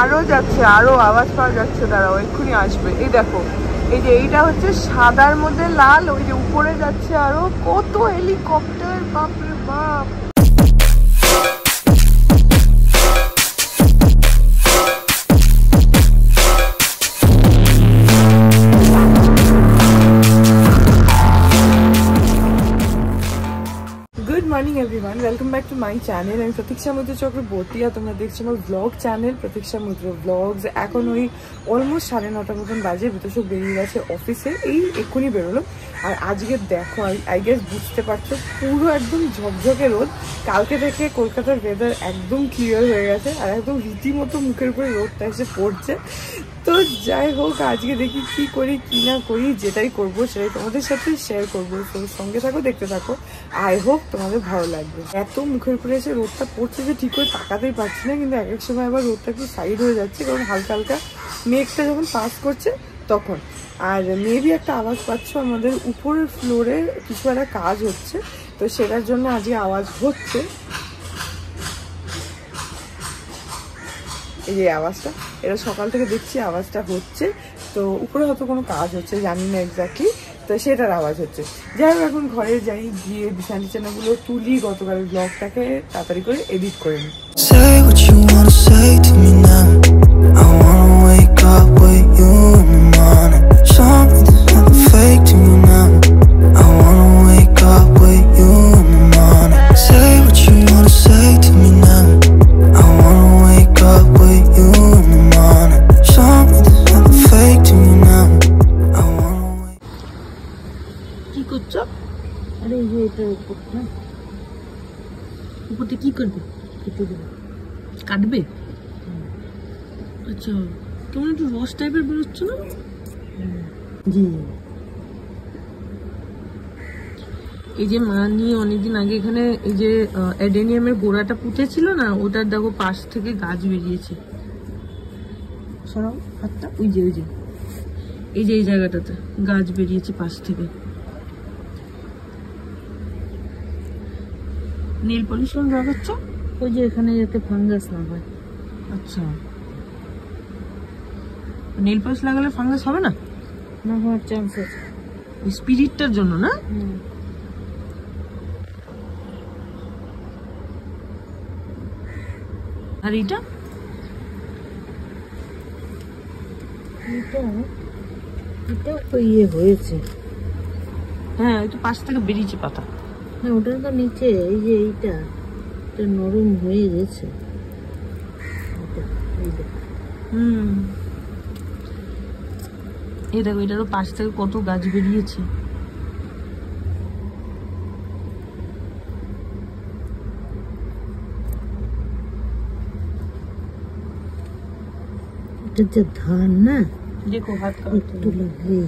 আরো যাচ্ছে, আরো আওয়াজ পাওয়া যাচ্ছে, দাঁড়াও এক্ষুনি আসবে। এই দেখো, এই যে এইটা হচ্ছে সাদার মধ্যে লাল, ওই যে উপরে যাচ্ছে আরো কত হেলিকপ্টার, বাপরে বাপ। Good morning everyone, welcome back to my channel. আমি প্রতীক্ষা মৈত্র চক্রবর্তী, আর তোমরা দেখছো আমার ব্লগ চ্যানেল প্রতীক্ষা মৈত্র ব্লগস। এখন ওই অলমোস্ট 9:30 মতন বাজে। বিতোষক বেরিয়ে গেছে অফিসে, এই এক্ষুনি বেরোলো। আর আজকে দেখো, আই গেস বুঝতে পারছো, পুরো একদম ঝকঝকে রোদ। কালকে থেকে কলকাতার ওয়েদার একদম ক্লিয়ার হয়ে গেছে, আর একদম রীতিমতো মুখের উপরে রোদটা এসে পড়ছে। তো যাই হোক, আজকে দেখি কি করি কি না করি, যেটাই করবো সেটাই তোমাদের সাথে শেয়ার করবো। তো সঙ্গে থাকো, দেখতে থাকো, আই হোপ তোমাদের ভালো লাগবে। এত মুখের উপরে এসে রোদটা পড়ছে যে ঠিক করে তাকাতেই পারছি না, কিন্তু এক এক সময় আবার রোদটা একটু সাইড হয়ে যাচ্ছে, কারণ হালকা হালকা মেঘটা যখন পাস করছে তখন। আর মেবি একটা আওয়াজ পাচ্ছ, আমাদের উপরের ফ্লোরে কিছু একটা কাজ হচ্ছে, তো সেটার জন্য আজকে আওয়াজ হচ্ছে। এই যে আওয়াজটা, এটা সকাল থেকে দেখছি আওয়াজটা হচ্ছে। তো উপরে হয়তো কোনো কাজ হচ্ছে, জানি না এক্স্যাক্টলি, তো সেটার আওয়াজ হচ্ছে। যাই হোক, এখন ঘরে যাই, গিয়ে বিছানা টিছানাগুলো তুলি, গতকাল ব্লগটাকে তাড়াতাড়ি করে এডিট করে নিই। উপরটা কি করবে? কেটে দেবে, কাটবে। আচ্ছা, কেমন একটু রস টাইপের বেরোচ্ছে না? জি। এই যে মা নিয়ে অনেকদিন আগে এখানে এই যে অ্যাডেনিয়ামের গোড়াটা পুঁতেছিল না, ওটার দেখো পাশ থেকে গাছ বেরিয়েছে। সরাও হাতটা, ওই যে এই যে এই জায়গাটাতে গাছ বেরিয়েছে পাশ থেকে। নীল পলিশ রং লাগাচ্ছ? ওই যে এখানে যাতে ফাঙ্গাস না হয়। আচ্ছা, নীল পলিশ লাগালে ফাঙ্গাস হবে না? না হওয়ার চান্স আছে, স্পিরিটটার জন্য না? আর এটা তো ইয়ে হয়েছে। হ্যাঁ, ওই তো পাশ থেকে বেরিয়েছে পাতা। হ্যাঁ, ওটার তো নিচে এই যে এইটা নরম হয়ে গেছে। এই দেখো, এটারও পাশ থেকে কত গাছ বেরিয়েছে। এটা যে ধান না, দেখো হাত কাটতে লাগে।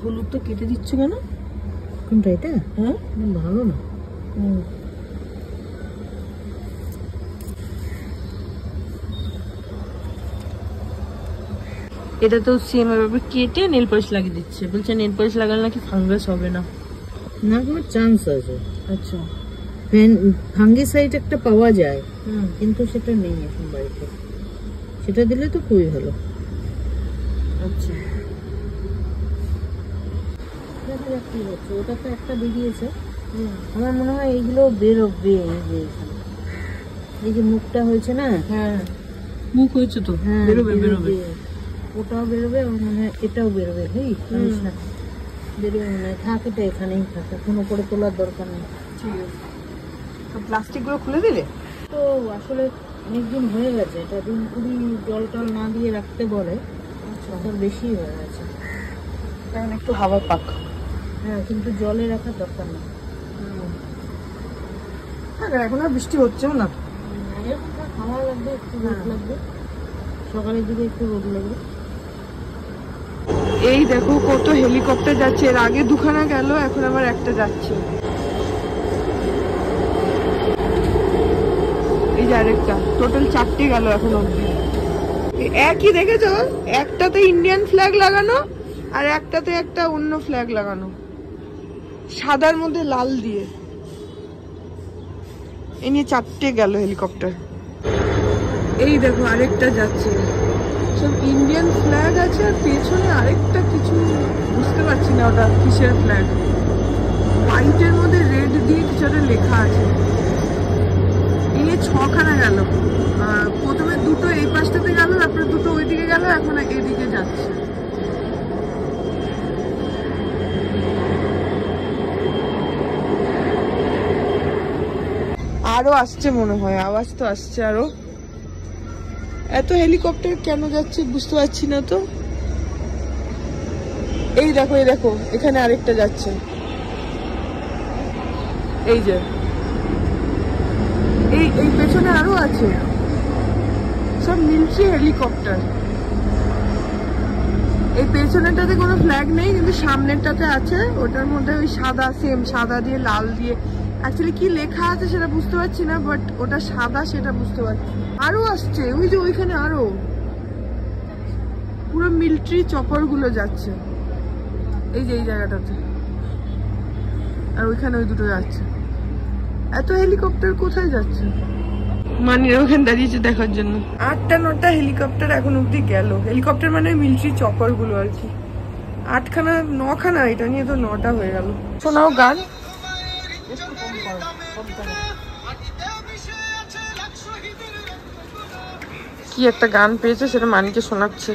হলুদটা কেটে দিচ্ছ কেন? কোনটা? এটা? হ্যাঁ, ভালো না। এটা তো সেম এভাবে কেটে নেল পলিশ লাগিয়ে দিচ্ছে, বলছে নেল পলিশ লাগালে নাকি ফাঙ্গাস হবে না। না, কোনো চান্স আছে। আচ্ছা, ফাঙ্গিসাইড একটা পাওয়া যায়, কিন্তু সেটা নেই এখন বাড়িতে। সেটা দিলে তো খুবই ভালো। আচ্ছা, ওটা তো একটা বেরিয়েছে। আমার মনে হয় এইগুলো বেরোবে। এই যে মুখটা হয়েছে না? হ্যাঁ, মুখ হয়েছে তো। হ্যাঁ, বেরোবে বেরোবে, ওটাও বেরোবে, আমার মনে হয় এটাও বেরোবে। বেরোবে মনে হয়। থাক, এটা এখানেই থাকে, কোনো করে তোলার দরকার নেই। ঠিক আছে, প্লাস্টিক গুলো খুলে দিলে তো আসলে অনেকদিন হয়ে গেছে। এটা দিন পুরি জল টল না দিয়ে রাখতে বলে। আচ্ছা, বেশি হয়ে গেছে, কারণ একটু হাওয়া পাক। হ্যাঁ, কিন্তু জলে রাখার দরকার না। এখন আর বৃষ্টি হচ্ছেও না, হাওয়া লাগবে, একটু রোদ লাগবে, সকালের দিকে একটু রোদ লাগবে। এই দেখো কত হেলিকপ্টার যাচ্ছে, এর আগে দুখানা গেল, এখন আবার একটা যাচ্ছে। এই যে আরেকটা, টোটাল 4টে গেল এখন অব্দি। একই দেখেছো, একটাতে ইন্ডিয়ান ফ্ল্যাগ লাগানো আর একটাতে একটা অন্য ফ্ল্যাগ লাগানো, সাদার মধ্যে লাল দিয়ে। এই নিয়ে 4টে গেল হেলিকপ্টার। এই দেখো আরেকটা যাচ্ছে, সব ইন্ডিয়ান ফ্ল্যাগ আছে আর পেছনে আরেকটা কিছু বুঝতে পারছি না ওটা কিসের ফ্ল্যাগ, হোয়াইটের মধ্যে রেড দিয়ে কিছু একটা লেখা আছে। এই 6খানা গেল, প্রথমে 2টো এই পাশটাতে গেল, তারপরে 2টো ওইদিকে গেল, এখন এদিকে যাচ্ছে। আরো আসছে মনে হয়, আওয়াজ তো আসছে আরো। এত হেলিকপ্টার কেন যাচ্ছে বুঝতে পারছি না তো। এই দেখো এই দেখো, এখানে আরেকটা যাচ্ছে, এই যে এই পেছনে আরো আছে, সব মিলিটারি হেলিকপ্টার। এই পেছনেরটাতে কোনো ফ্ল্যাগ নেই, কিন্তু সামনেরটাতে আছে, ওটার মধ্যে ওই সাদা, সেম সাদা দিয়ে লাল দিয়ে, অ্যাকচুয়ালি কি লেখা আছে সেটা বুঝতে পারছি না, বাট ওটা সাদা সেটা বুঝতে পারছি। আরো আসছে, ওই যে ওইখানে আরো পুরো মিলিটারি চপার গুলো যাচ্ছে, এই যে এই জায়গাটাতে, আর ওইখানে ওই 2টো যাচ্ছে। এত হেলিকপ্টার কোথায় যাচ্ছে? মানির ওখানে দাঁড়িয়েছে দেখার জন্য। 8টা 9টা হেলিকপ্টার এখন অব্দি গেল। হেলিকপ্টার মানে মিলিটারি চপার গুলো আর কি। 8খানা 9খানা, এটা নিয়ে তো 9টা হয়ে গেল। শোনাও গান। কি একটা গান পেয়েছে, সেটা মানিকে শোনাচ্ছে।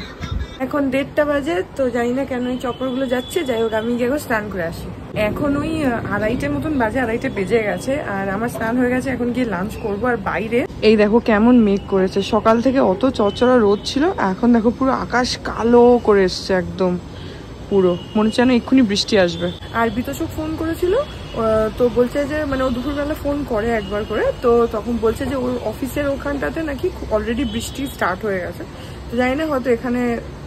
এখন 1:30টা বাজে, তো জানি না কেন এই চপার গুলো যাচ্ছে। যাই হোক, আমি গিয়ে স্নান করে আসি। এখন ওই 2:30টার মতন বাজে, 2:30 বেজে গেছে, আর আমার স্নান হয়ে গেছে। এখন গিয়ে লাঞ্চ করবো। আর বাইরে এই দেখো কেমন মেঘ করেছে, সকাল থেকে অত চচ্চড়া রোদ ছিল, এখন দেখো পুরো আকাশ কালো করে এসছে একদম, পুরো মনে হচ্ছে যেন এক্ষুনি বৃষ্টি আসবে। আর বিতোষক ফোন করেছিল, তো বলছে যে মানে ও দুপুরবেলা ফোন করে একবার করে, তো তখন বলছে যে ওর অফিসের ওখানটাতে নাকি অলরেডি বৃষ্টি স্টার্ট হয়ে গেছে। তো জানি না, হয়তো এখানে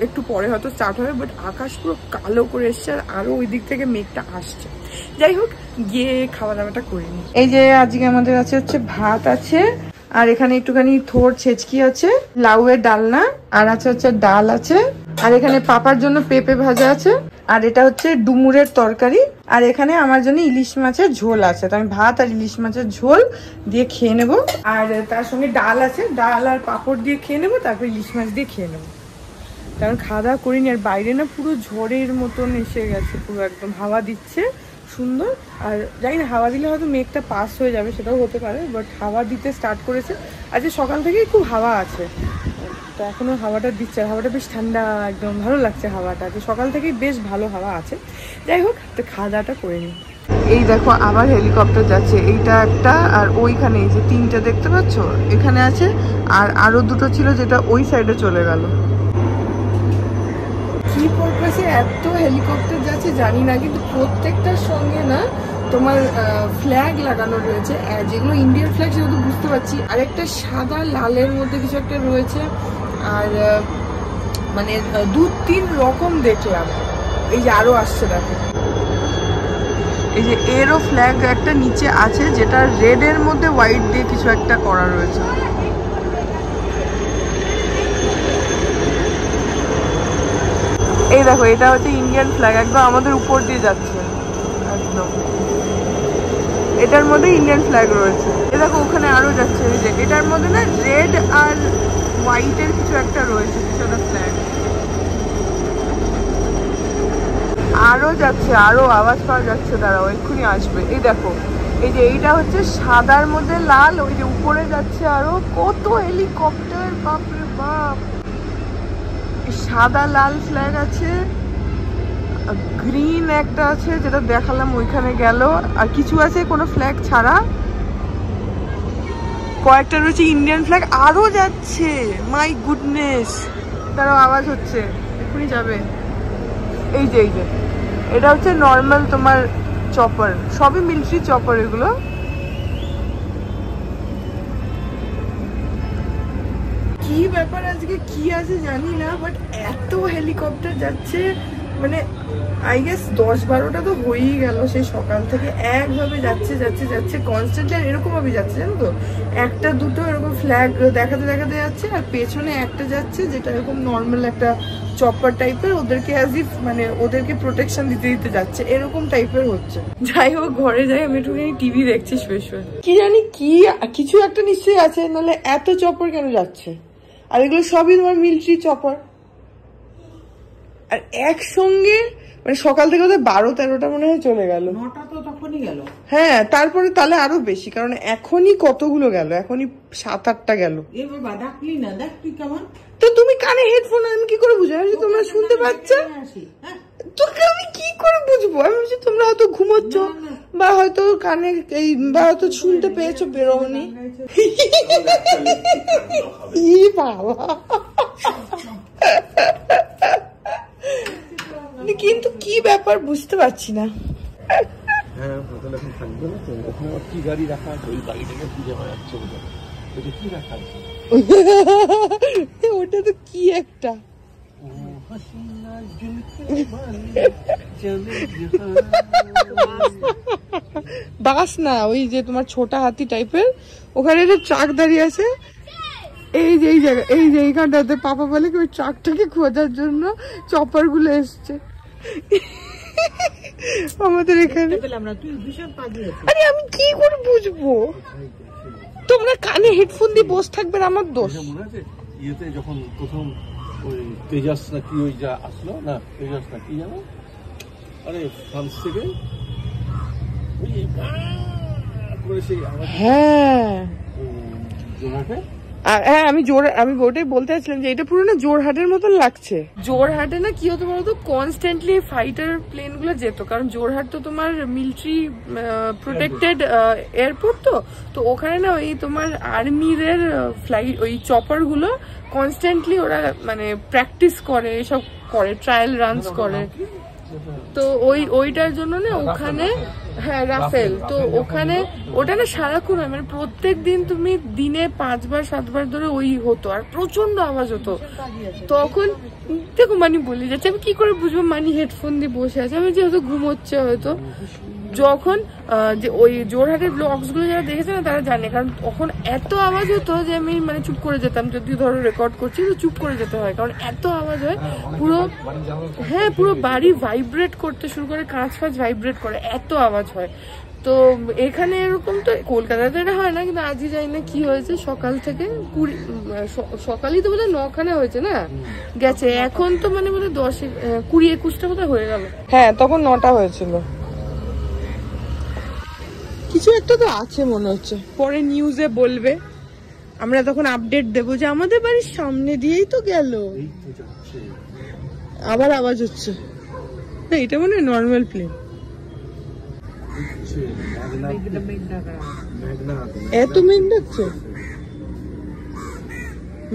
একটু পরে হয়তো স্টার্ট হবে, বাট আকাশ পুরো কালো করে এসছে, আর আরো ওই দিক থেকে মেঘটা আসছে। যাই হোক, গিয়ে খাওয়া দাওয়াটা করিনি। এই যে আজকে আমাদের আছে হচ্ছে ভাত আছে, আর এখানে একটুখানি থোড় ছেচকি আছে, লাউয়ের ডালনা, আর আছে হচ্ছে ডাল আছে, আর এখানে পাপার জন্য পেঁপে ভাজা আছে, আর এটা হচ্ছে ডুমুরের তরকারি, আর এখানে আমার জন্য ইলিশ মাছের ঝোল আছে। তো আমি ভাত আর ইলিশ মাছের ঝোল দিয়ে খেয়ে নেবো, আর তার সঙ্গে ডাল আছে, ডাল আর পাঁপড় দিয়ে খেয়ে নেবো, তারপর ইলিশ মাছ দিয়ে খেয়ে নেবো। কারণ খাওয়া দাওয়া করিনি, আর বাইরে না পুরো ঝড়ের মতন এসে গেছে, পুরো একদম হাওয়া দিচ্ছে সুন্দর। আর জানি না, হাওয়া দিলে হয়তো মেঘটা পাস হয়ে যাবে, সেটাও হতে পারে, বাট হাওয়া দিতে স্টার্ট করেছে। আজকে সকাল থেকেই খুব হাওয়া আছে, তো এখনো হাওয়াটা দিচ্ছে, আর হাওয়াটা বেশ ঠান্ডা, একদম ভালো লাগছে হাওয়াটা। তো সকাল থেকেই বেশ ভালো হাওয়া আছে। যাই হোক, তো খাওয়া দাওয়াটা করে নিই। এই দেখো আবার হেলিকপ্টার যাচ্ছে, এইটা একটা, আর ওইখানে এই যে 3টে দেখতে পাচ্ছ এখানে আছে, আর আরো 2টো ছিল যেটা ওই সাইডে চলে গেল। কি পারপাসে এত হেলিকপ্টার যাচ্ছে জানি না, কিন্তু প্রত্যেকটার সঙ্গে না তোমার ফ্ল্যাগ লাগানো রয়েছে, যেগুলো ইন্ডিয়ান ফ্ল্যাগ সেটা তো বুঝতে পারছি, আর একটা সাদা লালের মধ্যে কিছু একটা রয়েছে, আর মানে 2-3 রকম দেখলাম। এই যে আরো আসছে দেখো, এই যে এরও ফ্ল্যাগ একটা নিচে আছে, যেটা রেড এর মধ্যে হোয়াইট দিয়ে কিছু একটা করা রয়েছে। এই দেখো, এটা হচ্ছে ইন্ডিয়ান ফ্ল্যাগ, একদম আমাদের উপর দিয়ে যাচ্ছে একদম, এটার মধ্যে ইন্ডিয়ান ফ্ল্যাগ রয়েছে। এই দেখো ওখানে আরো যাচ্ছে, এই যে এটার মধ্যে না রেড আর হোয়াইটের কিছু একটা রয়েছে, কিছু একটা ফ্ল্যাগ। আরো যাচ্ছে, আরো আওয়াজ পাওয়া যাচ্ছে, দাঁড়াও এক্ষুনি আসবে। এই দেখো, এই যে এইটা হচ্ছে সাদার মধ্যে লাল, ওই যে উপরে যাচ্ছে আরো কত হেলিকপ্টার, বাপরে বাপ। সাদা লাল ফ্ল্যাগ আছে, গ্রিন একটা আছে যেটা দেখালাম ওইখানে গেল, আর কিছু আছে কোনো ফ্ল্যাগ ছাড়া, কয়েকটা রয়েছে ইন্ডিয়ান ফ্ল্যাগ, আরো যাচ্ছে। মাই গুডনেস, তারও আওয়াজ হচ্ছে, এক্ষুনি যাবে। এই যে এই যে এটা হচ্ছে নর্মাল তোমার চপার, সবই মিলিটারি চপার এগুলো। কি ব্যাপার আজকে কি আছে জানি না, বাট এত হেলিকপ্টার যাচ্ছে, মানে আই গেস 10-12টা তো হয়েই গেল সেই সকাল থেকে একভাবে যাচ্ছে যাচ্ছে যাচ্ছে কনস্ট্যান্টলি। আর এরকম ভাবে যাচ্ছে জানো তো, একটা দুটো এরকম ফ্ল্যাগ দেখাতে দেখাতে যাচ্ছে, আর পেছনে একটা যাচ্ছে যেটা এরকম নর্মাল একটা চপার টাইপের, ওদেরকে অ্যাজ ইফ মানে ওদেরকে প্রোটেকশন দিতে দিতে যাচ্ছে, এরকম টাইপের হচ্ছে। যাই হোক ঘরে যাই, আমি একটুখানি টিভি দেখছি শুয়ে শুয়ে। কি জানি কি কিছু একটা নিশ্চয়ই আছে, নাহলে এত চপার কেন যাচ্ছে? আর এগুলো সবই তোমার মিলিটারি চপার। আর একসঙ্গে মানে সকাল থেকে ওদের 12-13টা মনে হয় চলে গেল। 9টা তো তখনই গেল। হ্যাঁ, তারপরে তাহলে আরো বেশি, কারণ এখনই কতগুলো গেল, এখনই 7-8টা গেল। বাবা ডাকলি না, দেখ তুই কেমন। তো তুমি কানে হেডফোন, আমি কি করে বুঝবো যে তোমরা শুনতে পাচ্ছ? তোকে আমি কি করে বুঝবো? আমি ভাবছি তোমরা হয়তো ঘুমোচ্ছ, বা হয়তো কানে এই, বা হয়তো শুনতে পেয়েছো, বেরোনি। বাবা কিন্তু কি ব্যাপার বুঝতে পারছি না। ওটা তো কি একটা বাস না, ওই যে তোমার ছোটা হাতি টাইপের, ওখানে একটা ট্রাক দাঁড়িয়ে আছে। এই যে এই জায়গা, এই যে এইখানটাতে পাপা বলে কি ওই ট্রাকটাকে খোঁজার জন্য চপার গুলো এসছে আমাদের এখানে। আরে আমি কি করে বুঝবো? তোমরা কানে হেডফোন দিয়ে বসে থাকবেন, আমার দোষ। ইয়েতে যখন প্রথম ওই তেজাস না কি ওই যা আসলো না, তেজাস না কি জানো, আরে ফ্রান্স থেকে হ্যাঁ জোড়াটে। হ্যাঁ আমি ওটাই বলতে চাইছিলাম যে এটা পুরো না জোরহাটের মতন লাগছে। জোরহাটে না কি হতো বলতো, কনস্ট্যান্টলি ফাইটার প্লেন গুলো যেত, কারণ জোরহাট তো তোমার মিলিটারি প্রোটেক্টেড এয়ারপোর্ট, তো ওখানে না ওই তোমার আর্মিদের ফ্লাইট, ওই চপার গুলো কনস্ট্যান্টলি ওরা মানে প্র্যাকটিস করে, এসব করে, ট্রায়াল রানস করে। তো ওইটার জন্য না ওখানে, হ্যাঁ রাফেল, তো ওখানে ওটা না সারাক্ষণ হয়, মানে প্রত্যেক দিন তুমি দিনে 5-7বার ধরে ওই হতো, আর প্রচন্ড আওয়াজ হতো। তখন দেখো মানি বলে যাচ্ছে, আমি কি করে বুঝবো মানি হেডফোন দিয়ে বসে আছে, আমি যেহেতু ঘুমোচ্ছে হয়তো। যখন যে ওই জোরহাটের ব্লগস গুলো যারা দেখেছে না তারা জানে, কারণ তখন এত আওয়াজ হতো যে আমি মানে চুপ করে যেতাম, যদি ধরো রেকর্ড করছি তো চুপ করে যেতে হয়, কারণ এত আওয়াজ হয় পুরো। হ্যাঁ পুরো বাড়ি ভাইব্রেট করতে শুরু করে, কাঁচ ফাঁচ ভাইব্রেট করে, এত আওয়াজ হয়। তো এখানে এরকম তো কলকাতাতে এটা হয় না, কিন্তু আজই যাই না কি হয়েছে, সকাল থেকে সকালই তো বোধহয় 9খানা হয়েছে না গেছে, এখন তো মানে বোধহয় 10-20-21টা বোধহয় হয়ে গেল। হ্যাঁ তখন 9টা হয়েছিল। কিছু একটা তো আছে মনে হচ্ছে, পরে নিউজে বলবে, আমরা তখন আপডেট দেবো যে আমাদের বাড়ির সামনে দিয়েই তো গেল। আবার আওয়াজ হচ্ছে, না এটা মনে হয় নর্মাল প্লেন। এত মেঘ ডাকছে?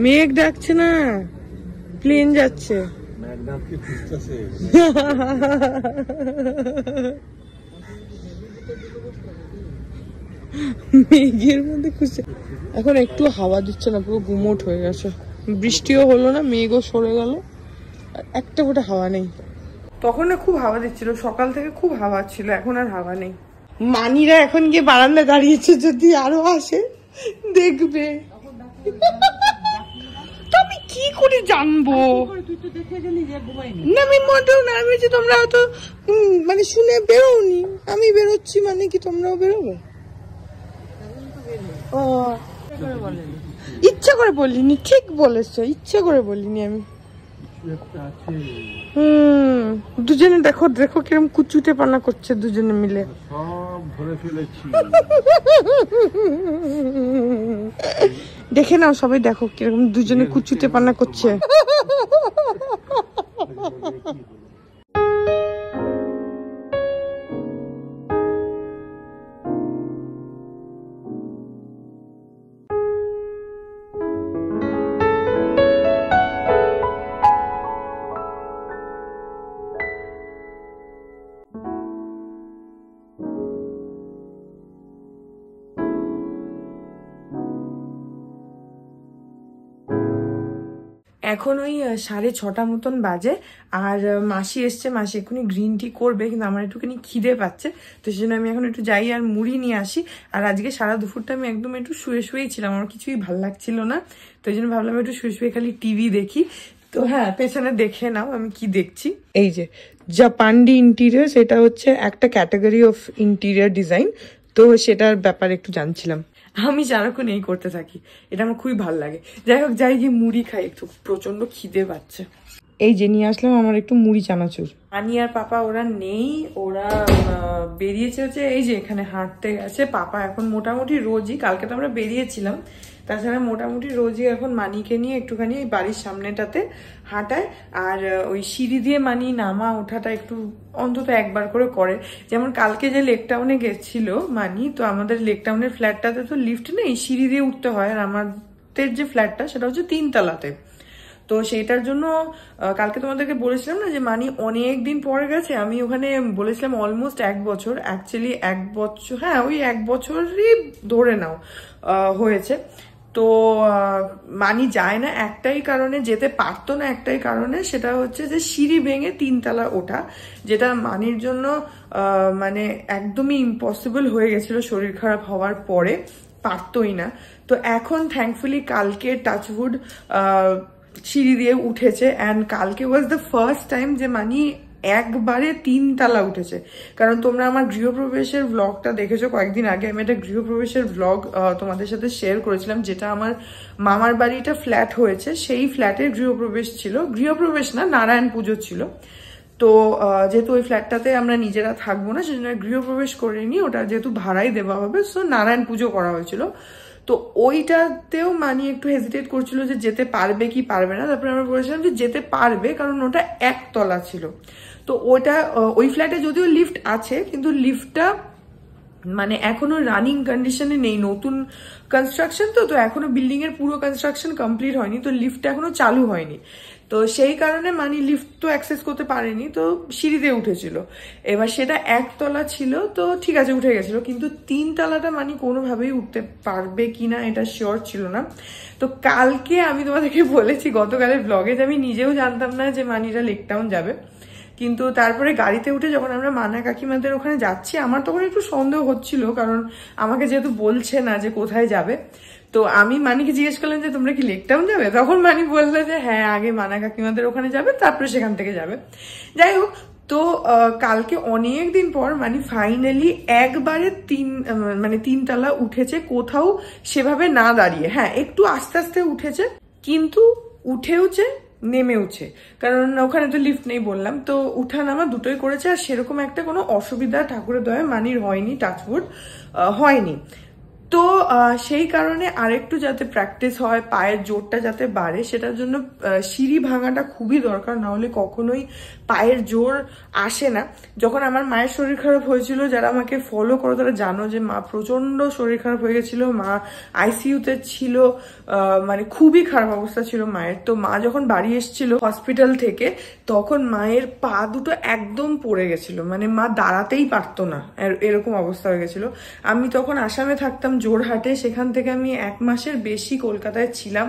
মেঘ ডাকছে না, প্লেন যাচ্ছে। মেঘের মধ্যে খুঁজছে। এখন একটু হাওয়া দিচ্ছে না, পুরো গুমোট হয়ে গেছে, বৃষ্টিও হলো না, মেঘও সরে গেল, একটা ফোঁটা হাওয়া নেই। তখন না খুব হাওয়া দিচ্ছিল, সকাল থেকে খুব হাওয়া ছিল, এখন আর হাওয়া নেই। মানিরা এখন গিয়ে বারান্দায় দাঁড়িয়েছে, যদি আরো আসে দেখবে। আমি কি করে জানবো? না আমি মোটেও না, আমি যে তোমরা হয়তো মানে শুনে বেরোনি, আমি বেরোচ্ছি মানে কি তোমরাও বেরোবে? ও ইচ্ছা করে বলিনি, ঠিক বলেছো, ইচ্ছা করে বলিনি আমি। দুজনে দেখো দেখো কিরকম কুচুটে পানা করছে দুজনে মিলে। সব ধরে ফেলেছি। দেখে নাও সবাই, দেখো কিরকম দুজনে কুচুটে পানা করছে। এখন ওই 6:30 মতন বাজে, আর মাসি এসছে, মাসি এক্ষুনি গ্রিন টি করবে, কিন্তু আমার একটুখানি খিদে পাচ্ছে, তো সেই জন্য আমি এখন একটু যাই আর মুড়ি নিয়ে আসি। আর আজকে সারা দুপুরটা আমি একদম একটু শুয়ে ছিলাম, আমার কিছুই ভাল লাগছিল না, তো এই জন্য ভাবলাম একটু শুয়ে খালি টিভি দেখি। তো হ্যাঁ, পেছনে দেখে নাও আমি কি দেখছি। এই যে জাপান্ডি ইন্টেরিয়র, সেটা হচ্ছে একটা ক্যাটাগরি অফ ইন্টেরিয়র ডিজাইন, তো সেটার ব্যাপারে একটু জানছিলাম। আমি সারাক্ষণ এই করতে থাকি, এটা আমার খুবই ভালো লাগে। যাই হোক, যাই গিয়ে মুড়ি খাই, একটু প্রচন্ড খিদে পাচ্ছে। এই যে নিয়ে আসলাম আমার একটু মুড়ি চানাচুর। আনি আর পাপা ওরা নেই, ওরা বেরিয়েছে হচ্ছে এই যে এখানে হাঁটতে গেছে। পাপা এখন মোটামুটি রোজই, কালকে তো আমরা বেরিয়েছিলাম, তাছাড়া মোটামুটি রোজই এখন মানিকে নিয়ে একটুখানি ওই বাড়ির সামনেটাতে হাঁটায়, আর ওই সিঁড়ি দিয়ে মানি নামা ওঠাটা একটু অন্তত একবার করে করে। যেমন কালকে যে লেক টাউনে গেছিল মানি, তো আমাদের লেক টাউনের ফ্ল্যাটটাতে তো লিফট নেই, সিঁড়ি দিয়ে উঠতে হয়, আর আমাদের যে ফ্ল্যাটটা সেটা হচ্ছে 3 তলাতে। তো সেইটার জন্য কালকে তোমাদেরকে বলেছিলাম না যে মানি অনেক দিন পরে গেছে, আমি ওখানে বলেছিলাম অলমোস্ট 1 বছর, অ্যাকচুয়ালি 1 বছর, হ্যাঁ ওই 1 বছরই ধরে নাও হয়েছে। তো মানি যায় না একটাই কারণে, যেতে পারতো না একটাই কারণে, সেটা হচ্ছে যে সিঁড়ি ভেঙে 3 তলা ওঠা, যেটা মানির জন্য মানে একদমই ইম্পসিবল হয়ে গেছিল শরীর খারাপ হওয়ার পরে, পারতোই না। তো এখন থ্যাঙ্কফুলি কালকে টাচউড সিঁড়ি দিয়ে উঠেছে, অ্যান্ড কালকে ওয়াজ দ্য ফার্স্ট টাইম যে মানি একবারে 3 তলা উঠেছে। কারণ তোমরা আমার গৃহপ্রবেশের ব্লগটা দেখেছো কয়েকদিন আগে, আমি একটা গৃহপ্রবেশের ব্লগ তোমাদের সাথে শেয়ার করেছিলাম, যেটা আমার মামার বাড়িটা ফ্ল্যাট হয়েছে, সেই ফ্ল্যাটের গৃহপ্রবেশ ছিল, গৃহপ্রবেশ না, নারায়ণ পুজো ছিল। তো যেহেতু ওই ফ্ল্যাটটাতে আমরা নিজেরা থাকবো না, সেজন্য গৃহপ্রবেশ করিনি, ওটা যেহেতু ভাড়াই দেওয়া হবে, সো নারায়ণ পুজো করা হয়েছিল। তো ওইটাতেও মানি একটু হেজিটেট করছিল যে যেতে পারবে কি পারবে না, তারপরে আমরা বলেছিলাম যে যেতে পারবে, কারণ ওটা 1 তলা ছিল। তো ওটা ওই ফ্ল্যাটে যদিও লিফট আছে, কিন্তু লিফটটা মানে এখনো রানিং কন্ডিশনে নেই, নতুন কনস্ট্রাকশন, তো এখনো বিল্ডিং এর পুরো কনস্ট্রাকশন কমপ্লিট হয়নি, তো লিফটটা এখনো চালু হয়নি। তো সেই কারণে মানে লিফট তো অ্যাক্সেস করতে পারেনি, তো সিঁড়িতে উঠেছিল। এবার সেটা 1 তলা ছিল, তো ঠিক আছে উঠে গেছিল, কিন্তু 3 তলাটা মানে কোনোভাবেই উঠতে পারবে কিনা এটা শিওর ছিল না। তো কালকে আমি তোমাদেরকে বলেছি গতকালের ব্লগে যে আমি নিজেও জানতাম না যে মানিরা লেক টাউন যাবে, কিন্তু তারপরে গাড়িতে উঠে যখন আমরা মানা কাকিমাদের ওখানে যাচ্ছি, আমার তখন একটু সন্দেহ হচ্ছিল, কারণ আমাকে যেহেতু বলছে না যে কোথায় যাবে। তো আমি মানিকে জিজ্ঞেস করলাম যে তোমরা কি লেক টাউন যাবে, তখন মানি বললো যে হ্যাঁ আগে মানা কাকিমাদের ওখানে যাবে, তারপরে সেখান থেকে যাবে। যাই হোক, তো কালকে অনেক দিন পর মানে ফাইনালি একবারে 3 তলা উঠেছে, কোথাও সেভাবে না দাঁড়িয়ে, হ্যাঁ একটু আস্তে আস্তে উঠেছে, কিন্তু উঠেওছে নেমেওছে, কারণ ওখানে তো লিফট নেই বললাম, তো উঠা নামা দুটোই করেছে, আর সেরকম একটা কোনো অসুবিধা ঠাকুরের দয়ায় মানির হয়নি, টাচউড হয়নি। তো সেই কারণে আরেকটু যাতে প্র্যাকটিস হয়, পায়ের জোরটা যাতে বাড়ে, সেটার জন্য সিঁড়ি ভাঙাটা খুবই দরকার, না হলে কখনোই পায়ের জোর আসে না। যখন আমার মায়ের শরীর খারাপ হয়েছিল, যারা আমাকে ফলো করো তারা জানো যে মা প্রচন্ড শরীর খারাপ হয়ে গেছিল, মা আইসিইউতে ছিল, মানে খুবই খারাপ অবস্থা ছিল মায়ের। তো মা যখন বাড়ি এসেছিল হসপিটাল থেকে, তখন মায়ের পা দুটো একদম পড়ে গেছিল, মানে মা দাঁড়াতেই পারতো না, এরকম অবস্থা হয়ে গেছিল। আমি তখন আসামে থাকতাম জোরহাটে, সেখান থেকে আমি 1 মাসের বেশি কলকাতায় ছিলাম,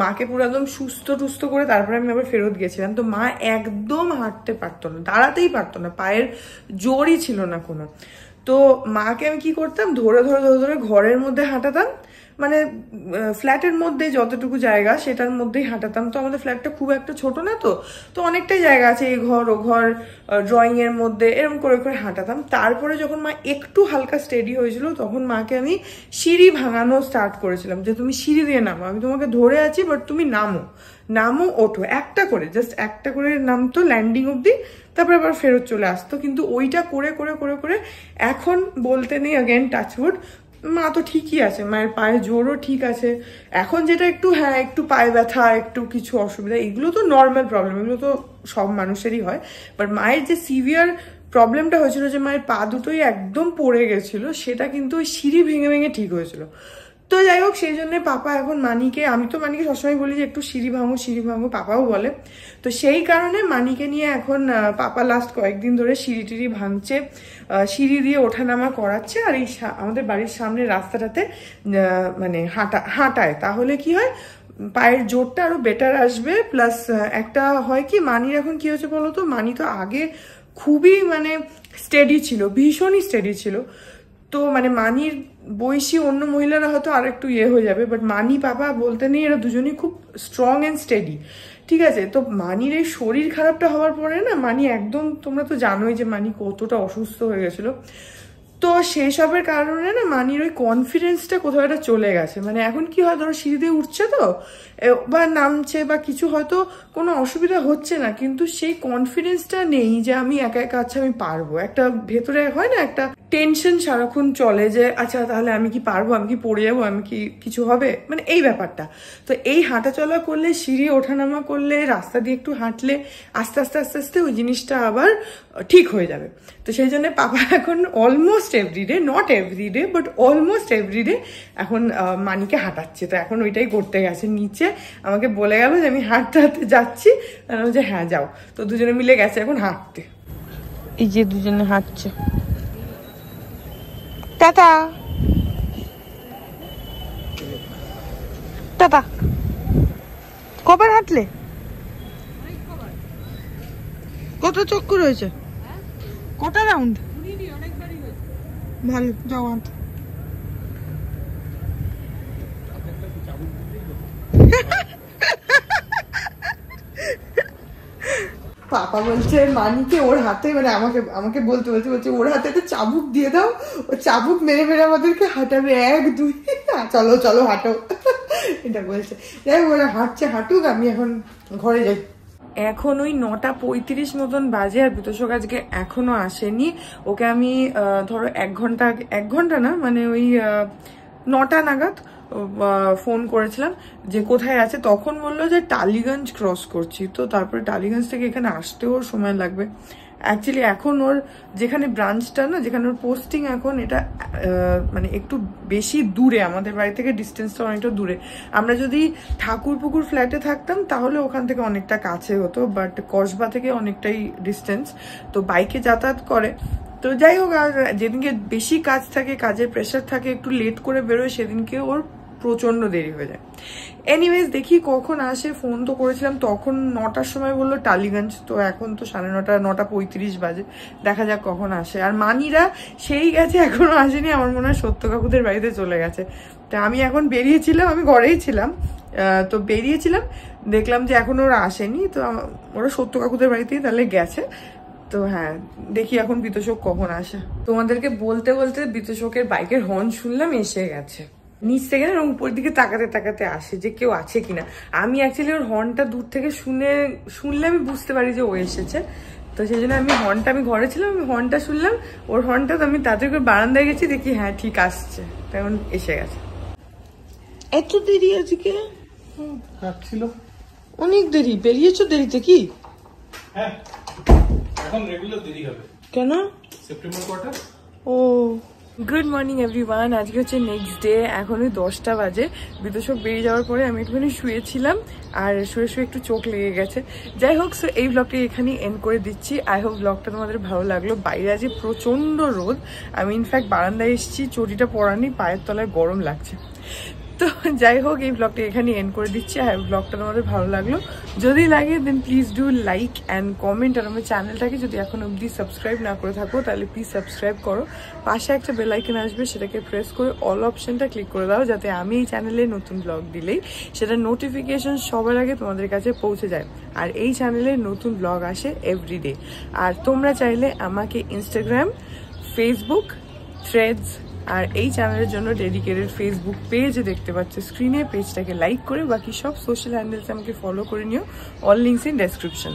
মাকে পুরো একদম সুস্থ টুস্থ করে তারপরে আমি আবার ফেরত গেছিলাম। তো মা একদম হাঁটতে পারতো না, দাঁড়াতেই পারতো না, পায়ের জোরই ছিল না কোনো। তো মাকে আমি কি করতাম, ধরে ধরে ধরে ধরে ঘরের মধ্যে হাঁটাতাম, মানে ফ্ল্যাটের মধ্যে যতটুকু জায়গা সেটার মধ্যেই হাঁটাতাম। তো আমাদের ফ্ল্যাটটা খুব একটা ছোট না, তো অনেকটাই জায়গা আছে, এই ঘর ও ঘর, ড্রয়িং এর মধ্যে, এরকম করে করে হাঁটাতাম। তারপরে যখন মা একটু হালকা স্টেডি হয়েছিল, তখন মাকে আমি সিঁড়ি ভাঙানো স্টার্ট করেছিলাম, যে তুমি সিঁড়ি দিয়ে নামো, আমি তোমাকে ধরে আছি, বাট তুমি নামো ওঠো, একটা করে, জাস্ট একটা করে নামতো ল্যান্ডিং অব্দি, তারপরে আবার ফেরত চলে আসতো। কিন্তু ওইটা করে করে করে করে এখন বলতে নেই, অ্যাগেন টাচউড, মা তো ঠিকই আছে, মায়ের পায়ে জোরও ঠিক আছে। এখন যেটা একটু, হ্যাঁ একটু পায়ে ব্যথা, একটু কিছু অসুবিধা, এগুলো তো নর্মাল প্রবলেম, এগুলো তো সব মানুষেরই হয়। বাট মায়ের যে সিভিয়ার প্রবলেমটা হয়েছিল, যে মায়ের পা দুটোই একদম পড়ে গেছিল, সেটা কিন্তু ওই সিঁড়ি ভেঙে ভেঙে ঠিক হয়েছিল। তো যাই হোক, সেই জন্য পাপা এখন মানিকে, আমি তো মানিকে সবসময় বলি যে একটু সিঁড়ি ভাঙো, পাপাও বলে। তো সেই কারণে মানিকে নিয়ে এখন পাপা লাস্ট কয়েকদিন ধরে সিঁড়ি টিড়ি ভাঙছে, সিঁড়ি দিয়ে ওঠানামা করাচ্ছে, আর এই আমাদের বাড়ির সামনে রাস্তাটাতে মানে হাঁটায়। তাহলে কি হয়, পায়ের জোরটা আরো বেটার আসবে। প্লাস একটা হয় কি, মানির এখন কি হয়েছে বলতো, মানি তো আগে খুবই মানে স্টেডি ছিল, ভীষণই স্টেডি ছিল। তো মানে মানির বয়সী অন্য মহিলারা হয়তো আর একটু ইয়ে হয়ে যাবে, বাট মানি পাপা বলতে নেই, এরা দুজনেই খুব স্ট্রং অ্যান্ড স্টেডি, ঠিক আছে। তো মানির এই শরীর খারাপটা হওয়ার পরে না, মানি একদম, তোমরা তো জানোই যে মানি কতটা অসুস্থ হয়ে গেছিলো। তো সেই সবের কারণে না মানির ওই কনফিডেন্সটা কোথাও একটা চলে গেছে। মানে এখন কি হয়, ধরো সিঁড়ি দিয়ে উঠছে তো বা নামছে বা কিছু, হয়তো কোনো অসুবিধা হচ্ছে না, কিন্তু সেই কনফিডেন্সটা নেই যে আমি একা একা, আচ্ছা আমি পারবো। একটা ভেতরে হয় না একটা টেনশন সারাক্ষণ চলে যে আচ্ছা তাহলে আমি কি পারবো, আমি কি পড়ে যাবো, আমি কি কিছু হবে, মানে এই ব্যাপারটা। তো এই হাঁটা চলা করলে, সিঁড়ি ওঠানামা করলে, রাস্তা দিয়ে একটু হাঁটলে আস্তে আস্তে আস্তে আস্তে ওই জিনিসটা আবার ঠিক হয়ে যাবে। তো সেই জন্য পাপা এখন almost every day, not every day but almost every day এখন মানিকে হাঁটাচ্ছে। তো এখন ওইটাই করতে গেছে, নিচে আমাকে বলে গেল যে আমি হাঁটতে হাঁটতে যাচ্ছি, যে হ্যাঁ যাও। তো দুজনে মিলে গেছে এখন হাঁটতে, এই যে দুজনে হাঁটছে। Tata tata. কবার হাঁটলে? কত চক্কর হয়েছে? কটা রাউন্ড? ভালো, যাও হাঁট। পাপা বলছে মানিকে ওর হাতে, মানে আমাকে বলতে ওর হাতে একটা চাবুক দিয়ে দাও, ও চাবুক মেরে মেরে আমাদেরকে হাঁটাবে, 1 2 চলো চলো হাঁটো, এটা বলছে। যাই ওরা হাঁটছে, হাঁটুক, আমি এখন ঘরে যাই। এখন ওই 9:35 মতন বাজে, আর বিতোষক আজকে এখনো আসেনি। ওকে আমি ধরো 1 ঘন্টা না, মানে ওই 9টা নাগাদ ফোন করেছিলাম যে কোথায় আছে। তখন বললো যে টালিগঞ্জ ক্রস করছি। তো তারপরে টালিগঞ্জ থেকে এখানে আসতেও ওর সময় লাগবে। অ্যাকচুয়ালি এখন ওর যেখানে ব্রাঞ্চটা না, যেখানে ওর পোস্টিং এখন, এটা মানে একটু বেশি দূরে, আমাদের বাড়ি থেকে ডিস্টেন্সটা অনেকটা দূরে। আমরা যদি ঠাকুরপুকুর ফ্ল্যাটে থাকতাম তাহলে ওখান থেকে অনেকটা কাছে হতো, বাট কসবা থেকে অনেকটাই ডিস্টেন্স। তো বাইকে যাতায়াত করে। তো যাই হোক, আর যেদিনকে বেশি কাজ থাকে, কাজের প্রেশার থাকে, একটু লেট করে বেরোয়, সেদিনকে ওর প্রচন্ড দেরি হয়ে যায়। এনিওয়েজ দেখি কখন আসে। ফোন তো করেছিলাম তখন 9টার সময় বললো টালিগঞ্জ, তো এখন তো 9:30, 9:35 বাজে। দেখা যাক কখন আসে। আর মানিরা সেই গেছে, এখনো আসেনি। আমার মনে হয় সত্য কাকুদের বাড়িতে চলে গেছে। তা আমি এখন বেরিয়েছিলাম, আমি ঘরেই ছিলাম, তো বেরিয়েছিলাম, দেখলাম যে এখন ওরা আসেনি। তো ওরা সত্য কাকুদের বাড়িতেই তাহলে গেছে। তো হ্যাঁ, দেখি এখন বিতোষক কখন আসে। তোমাদেরকে বলতে বলতে বিতোষকের বাইকের হর্ন শুনলাম, এসে গেছে নিচ থেকে, উপর দিকে তাকাতে তাকাতে আসে যে কেউ আছে কিনা। আমি অ্যাকচুয়ালি ওর হর্নটা দূর থেকে শুনলে আমি বুঝতে পারি যে ও এসেছে। তো সেই জন্য আমি ঘরে ছিলাম, আমি হর্নটা শুনলাম, ওর হর্নটা, তো আমি তাড়াতাড়ি করে বারান্দায় গেছি, দেখি হ্যাঁ ঠিক আসছে, তখন এসে গেছে। এত দেরি আজকে? ছিল অনেক দেরি। বেরিয়েছো দেরিতে কি? হ্যাঁ, এখন রেগুলার দেরি হবে। কেন? September quarter. ও, গুড মর্নিং এভরিওয়ান। আজকে হচ্ছে নেক্সট ডে, এখন ওই 10টা বাজে। বিতোষক বেরিয়ে যাওয়ার পরে আমি একটুখানি শুয়েছিলাম, আর শুয়ে একটু চোখ লেগে গেছে। যাই হোক, সো এই ব্লগটা এখানেই এন্ড করে দিচ্ছি। আই হোপ ব্লগটা তোমাদের ভালো লাগলো। বাইরে আজকে প্রচন্ড রোদ, আমি ইনফ্যাক্ট বারান্দায় এসেছি, চটিটা পরানি, পায়ের তলায় গরম লাগছে। তো যাই হোক, এই ব্লগটা এখানে এন্ড করে দিচ্ছি। আর ব্লগটা তোমাদের ভালো লাগলো, যদি লাগে দেন please do like and comment. আর আমার চ্যানেলটাকে যদি এখন অবধি সাবস্ক্রাইব না করে থাকো তাহলে প্লিজ সাবস্ক্রাইব করো। পাশে একটা বেল আইকন আসবে, সেটাকে প্রেস করে অল অপশনটা ক্লিক করে দাও, যাতে আমি এই চ্যানেলে নতুন ব্লগ দিলেই সেটা নোটিফিকেশন সবার আগে তোমাদের কাছে পৌঁছে যায়। আর এই চ্যানেলে নতুন ব্লগ আসে এভরিডে। আর তোমরা চাইলে আমাকে ইনস্টাগ্রাম, ফেসবুক, থ্রেডস আর এই চ্যানেলের জন্য ডেডিকেটেড ফেসবুক পেজ দেখতে পাচ্ছ স্ক্রিনে। পেজটাকে লাইক করে বাকি সব সোশ্যাল হ্যান্ডেলস আমাকে ফলো করে নিও, অল লিঙ্কস ইন ডেসক্রিপশন।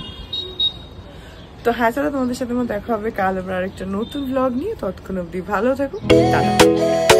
তো হ্যাঁ, চলো তোমাদের সাথে আমার দেখা হবে কাল আবার আরেকটা নতুন ব্লগ নিয়ে। ততক্ষণ অবধি ভালো থাকো, টাটা।